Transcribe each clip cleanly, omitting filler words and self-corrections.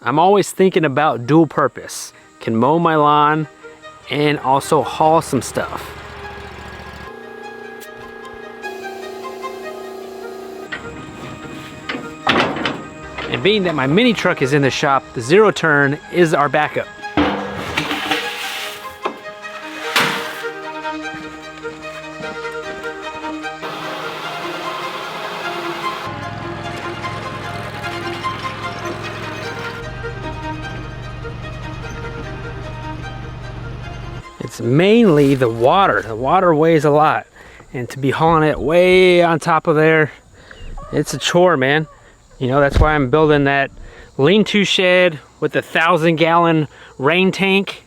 I'm always thinking about dual purpose. Can mow my lawn and also haul some stuff. And being that my mini truck is in the shop, the zero turn is our backup. It's mainly the water. The water weighs a lot. And to be hauling it way on top of there, it's a chore, man. You know, that's why I'm building that lean-to shed with the 1,000-gallon rain tank.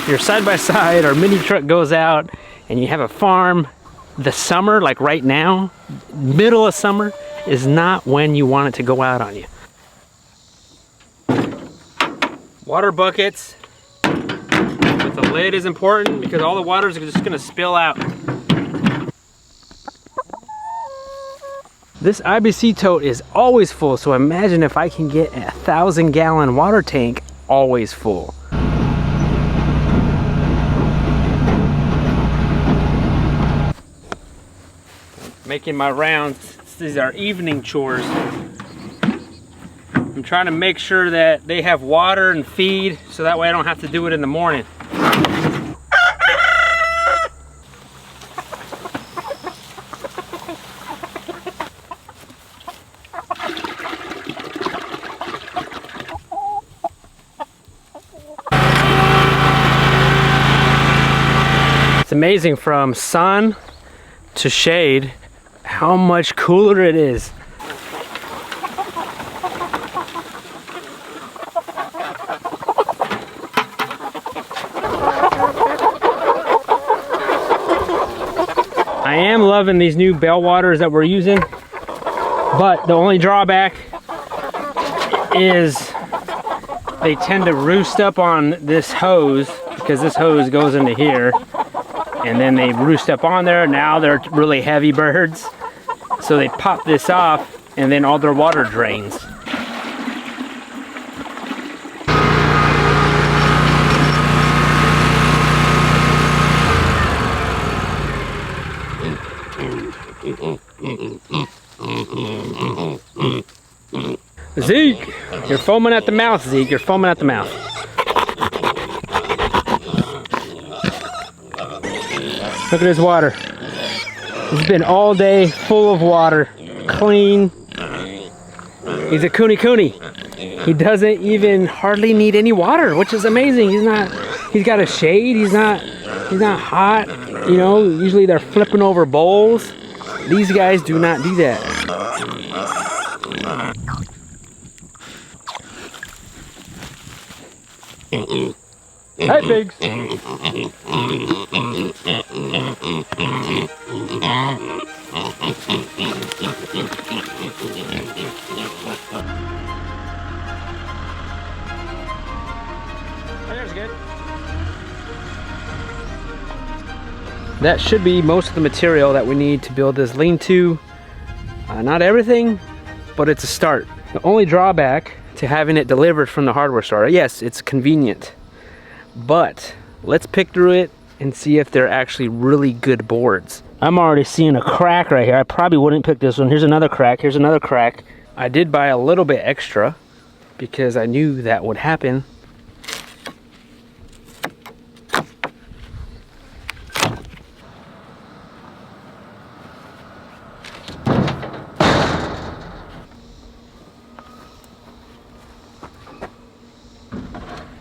Your side-by-side or mini truck goes out and you have a farm, the summer, like right now, middle of summer, is not when you want it to go out on you. Water buckets with the lid is important because all the water is just gonna spill out. This IBC tote is always full, so imagine if I can get a 1,000-gallon water tank always full. Making my rounds. These are evening chores. I'm trying to make sure that they have water and feed so that way I don't have to do it in the morning. It's amazing from sun to shade how much cooler it is. I am loving these new bell waters that we're using, but the only drawback is they tend to roost up on this hose because this hose goes into here and then they roost up on there. Now they're really heavy birds, so they pop this off and then all their water drains. Zeke, you're foaming at the mouth, Zeke. You're foaming at the mouth. Look at this water. It's been all day full of water, clean. He's a cooney. He doesn't even hardly need any water, which is amazing. He's got a shade. He's not hot. You know, usually they're flipping over bowls. These guys do not do that. Hi, pigs. There's good. That should be most of the material that we need to build this lean-to. Not everything, but it's a start. The only drawback to having it delivered from the hardware store, yes, it's convenient, but let's pick through it and see if they're actually really good boards. I'm already seeing a crack right here. I probably wouldn't pick this one. Here's another crack. Here's another crack. I did buy a little bit extra because I knew that would happen.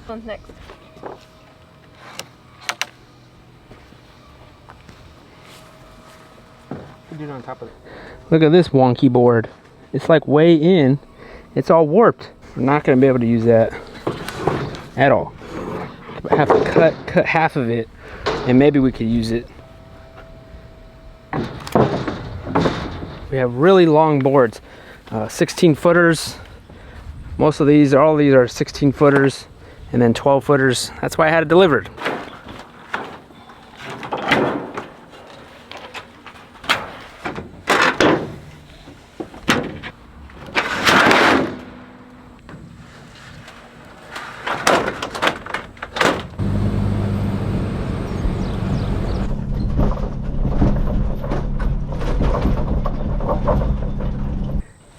One's next. On top of it. Look at this wonky board. It's like way in. It's all warped. We're not going to be able to use that at all. I have to cut half of it, and maybe we could use it. We have really long boards, 16 footers. Most of these, all of these are 16 footers, and then 12 footers. That's why I had it delivered.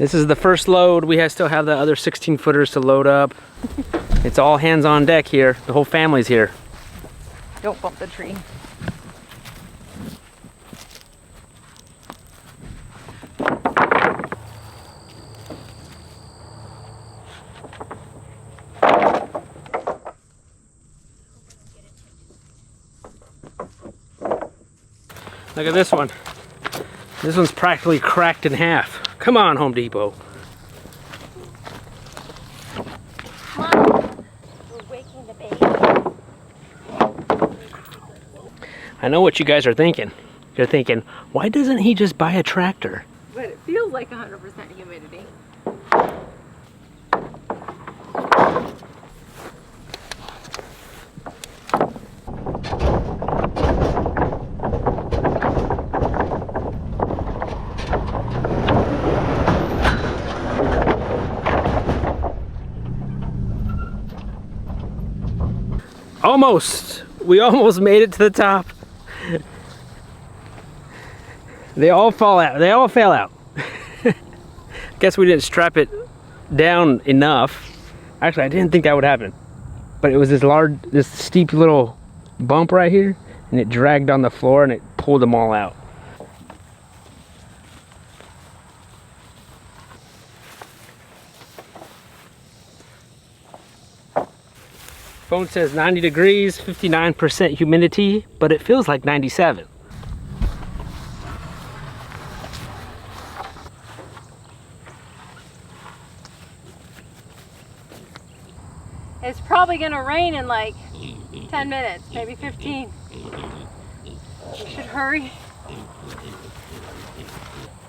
This is the first load. We still have the other 16 footers to load up. It's all hands on deck here. The whole family's here. Don't bump the tree. Look at this one. This one's practically cracked in half. Come on, Home Depot. Mom, we're waking the baby. I know what you guys are thinking. You're thinking, why doesn't he just buy a tractor? But it feels like 100% humidity. Almost. We almost made it to the top. They all fall out. They all fell out. Guess we didn't strap it down enough. Actually, I didn't think that would happen. But it was this steep little bump right here, and it dragged on the floor and it pulled them all out. Phone says 90 degrees, 59% humidity, but it feels like 97. It's probably gonna rain in like 10 minutes, maybe 15. We should hurry.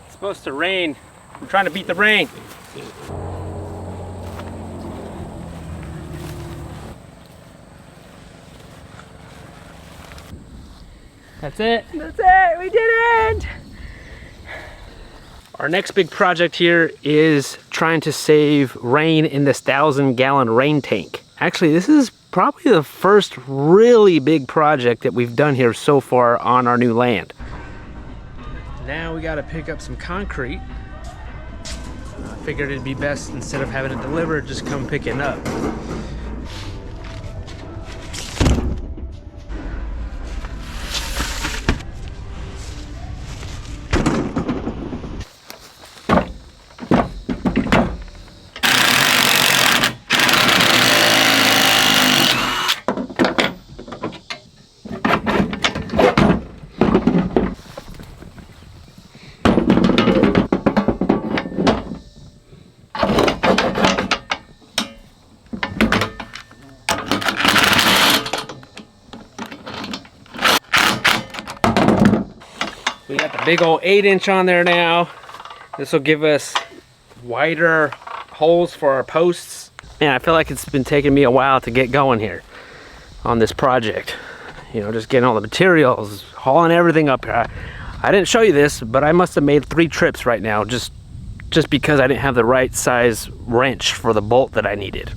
It's supposed to rain. I'm trying to beat the rain. That's it. That's it, we did it! Our next big project here is trying to save rain in this 1,000-gallon rain tank. Actually, this is probably the first really big project that we've done here so far on our new land. Now we got to pick up some concrete. I figured it'd be best, instead of having it delivered, just come pick it up. We got the big old 8-inch on there now. This will give us wider holes for our posts. Man, I feel like it's been taking me a while to get going here on this project. You know, just getting all the materials, hauling everything up here. I didn't show you this, but I must have made 3 trips right now just because I didn't have the right size wrench for the bolt that I needed.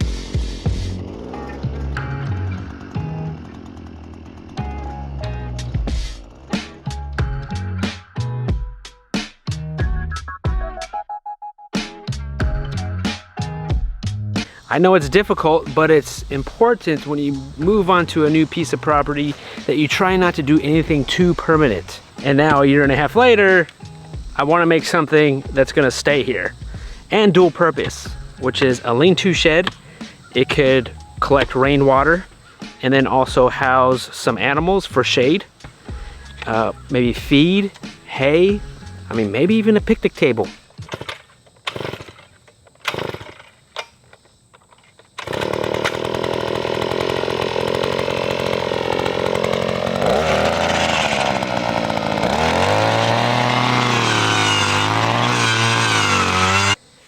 I know it's difficult, but it's important when you move onto a new piece of property that you try not to do anything too permanent. And now, a year and a half later, I want to make something that's going to stay here and dual purpose, which is a lean-to shed. It could collect rainwater and then also house some animals for shade, maybe feed, hay, I mean, maybe even a picnic table.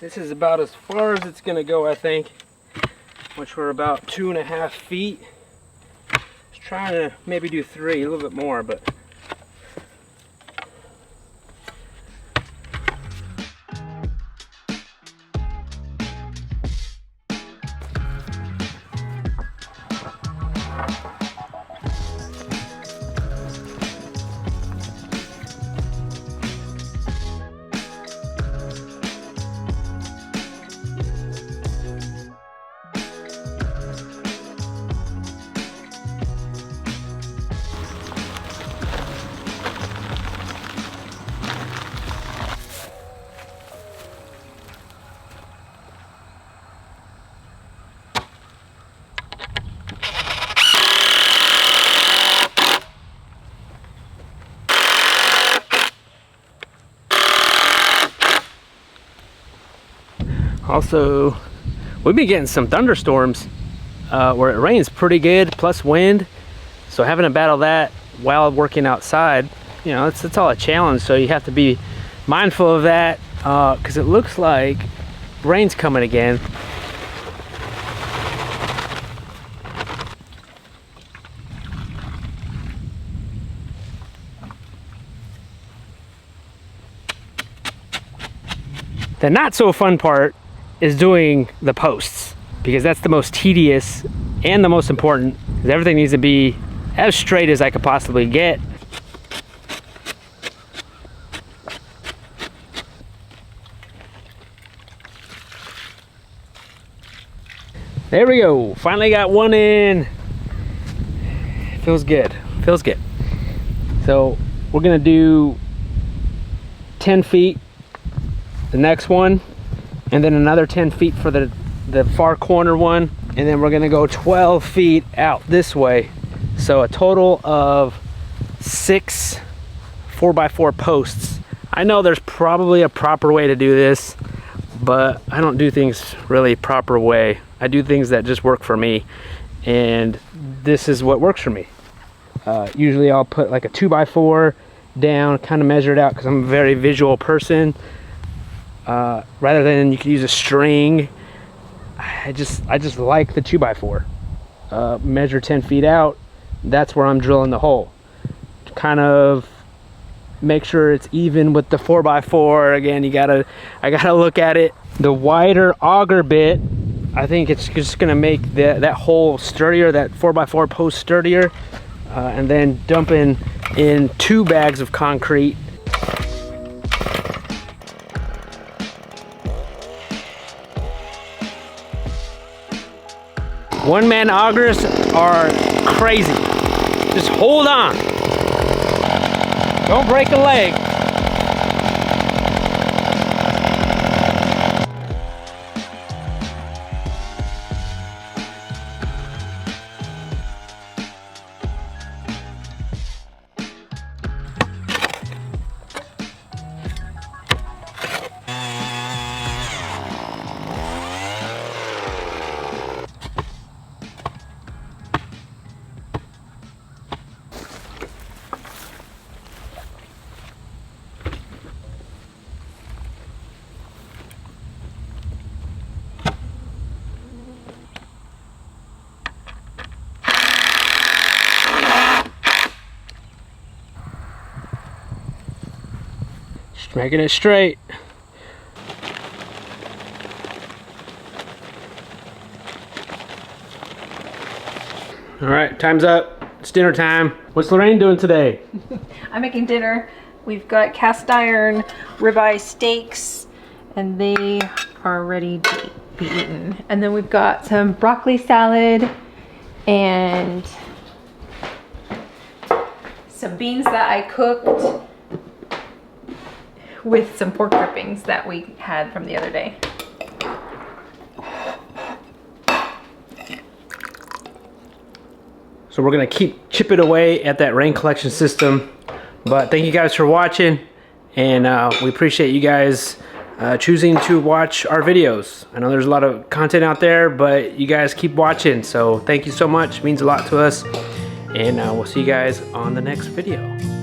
This is about as far as it's gonna go, I think, which we're about 2.5 feet. Just trying to maybe do 3, a little bit more, but Also, we've been getting some thunderstorms where it rains pretty good, plus wind. So having to battle that while working outside, you know, it's all a challenge. So you have to be mindful of that because it looks like rain's coming again. The not so fun part is doing the posts, because that's the most tedious and the most important, because everything needs to be as straight as I could possibly get. There we go, finally got one in. Feels good, feels good. So we're gonna do 10 feet the next one, and then another 10 feet for the far corner one, and then we're gonna go 12 feet out this way. So a total of 6 4x4 posts. I know there's probably a proper way to do this, but I don't do things really proper way. I do things that just work for me, and this is what works for me. Usually I'll put like a 2x4 down, kind of measure it out, because I'm a very visual person. Rather than you could use a string, I just like the 2x4. Measure 10 feet out, that's where I'm drilling the hole. Kind of make sure it's even with the 4x4. Again, I gotta look at it. The wider auger bit, I think it's just gonna make that hole sturdier, that 4x4 post sturdier. And then dumping in 2 bags of concrete. One-man augers are crazy. Just hold on. Don't break a leg. Just making it straight. All right, time's up. It's dinner time. What's Lorraine doing today? I'm making dinner. We've got cast iron ribeye steaks, and they are ready to be eaten. And then we've got some broccoli salad and some beans that I cooked with some pork drippings that we had from the other day. So we're gonna keep chipping away at that rain collection system. But thank you guys for watching, and we appreciate you guys choosing to watch our videos. I know there's a lot of content out there, but you guys keep watching, so thank you so much. It means a lot to us, and we'll see you guys on the next video.